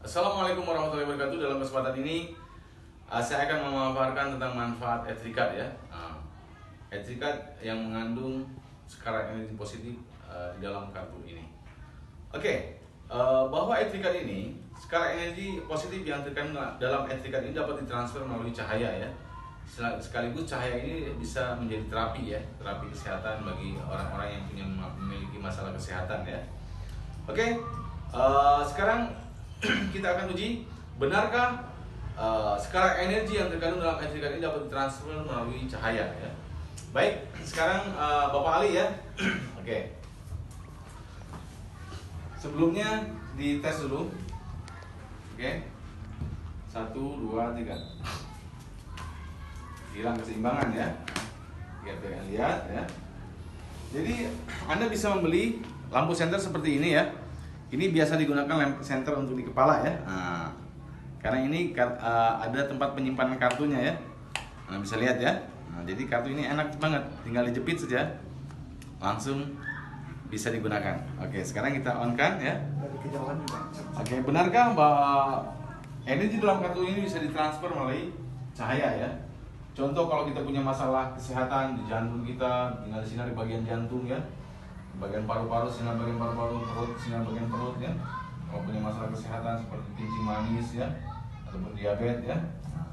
Assalamualaikum warahmatullahi wabarakatuh. Dalam kesempatan ini saya akan memaparkan tentang manfaat etikat ya. Etikat yang mengandung skala energi positif di dalam kartu ini. Bahwa etikat ini, skala energi positif yang terkandung dalam etikat ini dapat ditransfer melalui cahaya ya. Sekaligus cahaya ini bisa menjadi terapi ya, terapi kesehatan bagi orang-orang yang memiliki masalah kesehatan ya. Sekarang kita akan uji benarkah skala energi yang terkandung dalam etikat ini dapat ditransfer melalui cahaya ya. Baik, sekarang Bapak Ali ya. Sebelumnya dites dulu. 1, 2, 3. Hilang keseimbangan ya. Biar lihat ya. Jadi Anda bisa membeli lampu senter seperti ini ya. Ini biasa digunakan lampu senter untuk di kepala ya. Karena ini ada tempat penyimpanan kartunya ya. Bisa lihat ya. Jadi kartu ini enak banget, tinggal dijepit saja, langsung bisa digunakan. Sekarang kita on kan ya. Benarkah bahwa energi dalam kartu ini bisa ditransfer melalui cahaya ya? Contoh kalau kita punya masalah kesehatan di jantung kita, tinggal sinar di bagian jantung ya. Bagian paru-paru, sinar bagian paru-paru, perut, sinar bagian perut ya. Kalau punya masalah kesehatan seperti kencing manis ya, ataupun diabetes ya,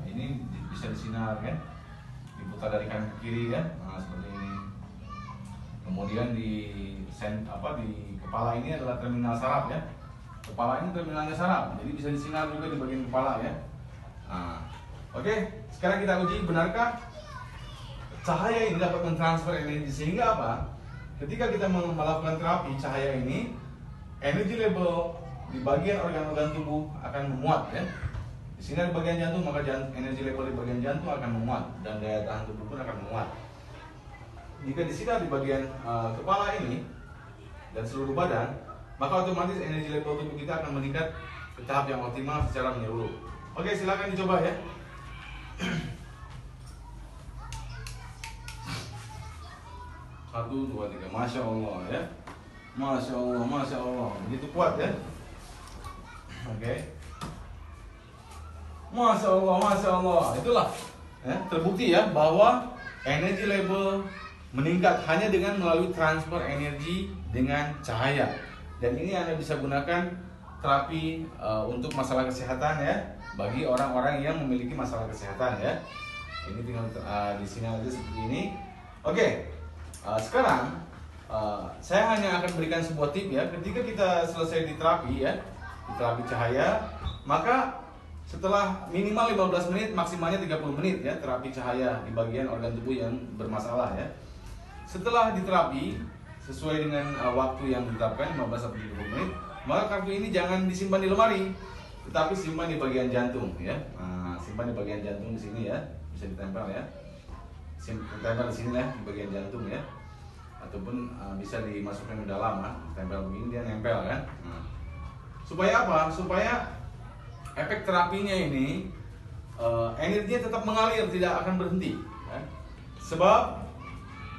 ini bisa disinar ya. Diputar dari kanan ke kiri ya, seperti ini. Kemudian di kepala ini adalah terminal saraf ya. Kepala ini terminalnya saraf, jadi bisa disinar juga di bagian kepala ya. Sekarang kita uji benarkah cahaya ini dapat mentransfer energi, sehingga apa? Ketika kita melakukan terapi cahaya ini, energi level di bagian organ-organ tubuh akan memuat ya. Di sini di bagian jantung, maka energi level di bagian jantung akan memuat dan daya tahan tubuh pun akan memuat. Jika disinar di bagian kepala ini dan seluruh badan, maka otomatis energi level tubuh kita akan meningkat ke tahap yang optimal secara menyeluruh. Silakan dicoba ya. 1, 2, 3. Masya Allah ya. Masya Allah, Masya Allah. Begitu kuat ya. Masya Allah, Masya Allah. Itulah ya, terbukti ya bahwa energi level meningkat hanya dengan melalui transfer energi dengan cahaya. Dan ini Anda bisa gunakan terapi untuk masalah kesehatan ya, bagi orang-orang yang memiliki masalah kesehatan ya. Ini tinggal di sini aja seperti ini. Sekarang saya hanya akan berikan sebuah tip ya. Ketika kita selesai di terapi ya, di terapi cahaya, maka setelah minimal 15 menit, maksimalnya 30 menit ya, terapi cahaya di bagian organ tubuh yang bermasalah ya. Setelah diterapi sesuai dengan waktu yang ditetapkan 15-30 menit, maka kartu ini jangan disimpan di lemari, tetapi simpan di bagian jantung ya. Simpan di bagian jantung di sini ya, bisa ditempel ya. Tempel di sini ya, di bagian jantung ya, ataupun bisa dimasukkan ke dalam tempel begini, dia nempel kan. Supaya apa? Supaya efek terapinya ini energinya tetap mengalir, tidak akan berhenti ya. Sebab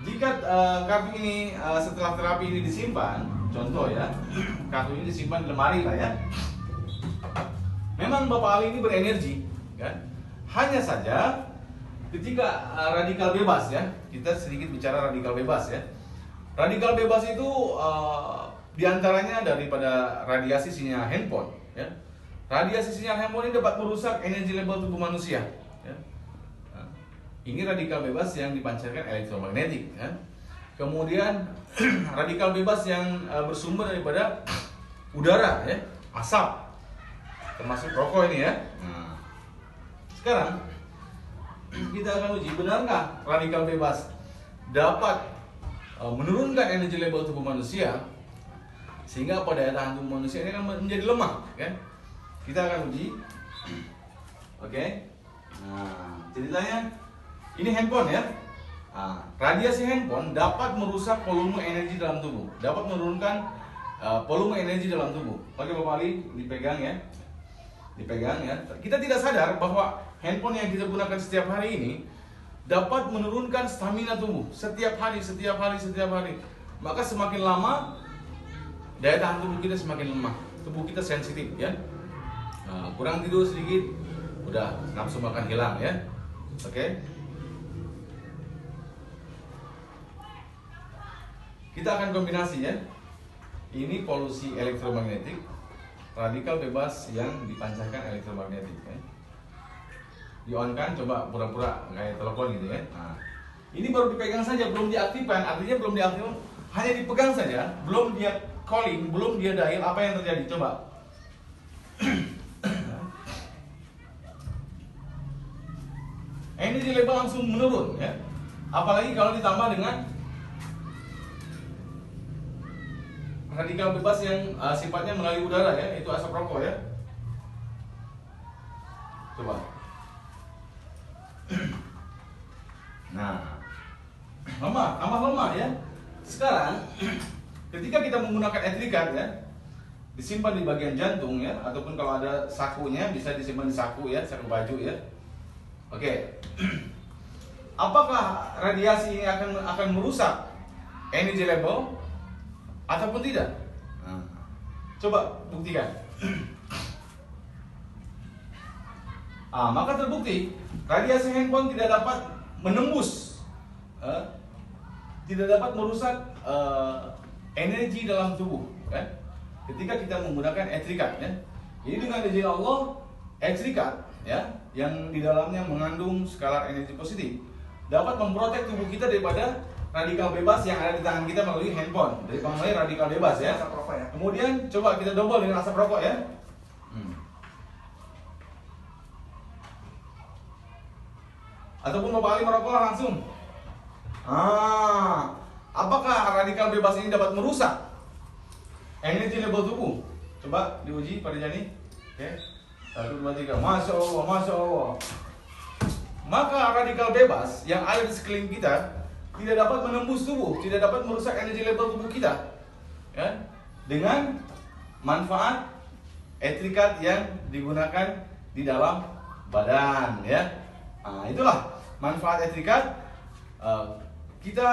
jika kartu ini setelah terapi ini disimpan, contoh ya, kartu ini disimpan di lemari lah ya, memang Bapak Ali ini berenergi kan. Hanya saja ketika radikal bebas ya, kita sedikit bicara radikal bebas ya. Radikal bebas itu diantaranya daripada radiasi sinyal handphone ya. Radiasi sinyal handphone ini dapat merusak energi level tubuh manusia ya. Ini radikal bebas yang dipancarkan elektromagnetik ya. Kemudian radikal bebas yang bersumber daripada udara ya, asap, termasuk rokok ini ya. Sekarang kita akan uji benarkah radikal bebas dapat menurunkan energi level tubuh manusia, sehingga pada daya tahan tubuh manusia ini akan menjadi lemah kan? Kita akan uji. Ceritanya ini handphone ya. Radiasi handphone dapat merusak volume energi dalam tubuh, dapat menurunkan volume energi dalam tubuh. Bapak Ali, dipegang ya. Dipegang ya. Kita tidak sadar bahwa handphone yang kita gunakan setiap hari ini dapat menurunkan stamina tubuh setiap hari. Maka semakin lama daya tahan tubuh kita semakin lemah, tubuh kita sensitif ya. Nah, kurang tidur sedikit, udah nafsu makan hilang ya. Oke. Kita akan kombinasi ya. Ini polusi elektromagnetik, radikal bebas yang dipancarkan elektromagnetik ya. Di-on-kan, coba pura-pura kayak telepon gitu ya. Nah, ini baru dipegang saja, belum diaktifkan, artinya belum diaktifkan, hanya dipegang saja, belum dia calling, belum dia dial, apa yang terjadi? Coba. Energi level langsung menurun ya. Apalagi kalau ditambah dengan radikal bebas yang sifatnya melalui udara ya, itu asap rokok ya. Coba. Nah, tambah lemah ya. Sekarang ketika kita menggunakan ethylene ya, disimpan di bagian jantung ya, ataupun kalau ada sakunya bisa disimpan di saku ya, saku baju ya. Oke. Apakah radiasi ini akan merusak energy level ataupun tidak? Nah, coba buktikan. Maka terbukti radiasi handphone tidak dapat menembus, tidak dapat merusak energi dalam tubuh kan? Ketika kita menggunakan ethylene ya. Jadi dengan izin Allah, ethylene ya, yang di dalamnya mengandung skalar energi positif dapat memprotek tubuh kita daripada radikal bebas yang ada di tangan kita melalui handphone, dari melalui radikal bebas ya. Kemudian coba kita double dengan asap rokok ya. Ataupun Bapak Ali merokok langsung. Apakah radikal bebas ini dapat merusak energi level tubuh? Coba diuji pada Jani. Oke. 1, 2, 3. Masya Allah, Masya Allah. Maka radikal bebas yang ada di sekeliling kita tidak dapat menembus tubuh, tidak dapat merusak energi level tubuh kita ya, dengan manfaat ethylene yang digunakan di dalam badan ya. Itulah manfaat ethylene. Kita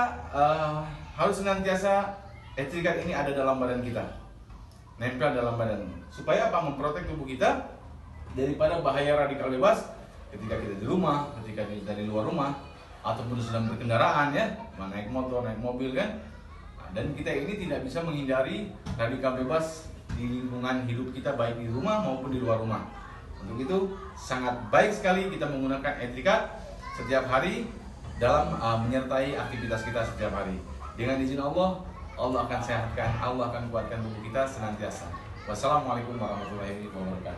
harus senantiasa ethylene ini ada dalam badan kita, nempel dalam badan, supaya apa? Memprotek tubuh kita daripada bahaya radikal bebas ketika kita di rumah, ketika kita di luar rumah, ataupun sedang berkendaraan ya, naik motor, naik mobil kan. Dan kita ini tidak bisa menghindari radikal bebas di lingkungan hidup kita, baik di rumah maupun di luar rumah. Untuk itu sangat baik sekali kita menggunakan ethylene setiap hari dalam menyertai aktivitas kita setiap hari. Dengan izin Allah, Allah akan sehatkan, Allah akan kuatkan tubuh kita senantiasa. Wassalamualaikum warahmatullahi wabarakatuh.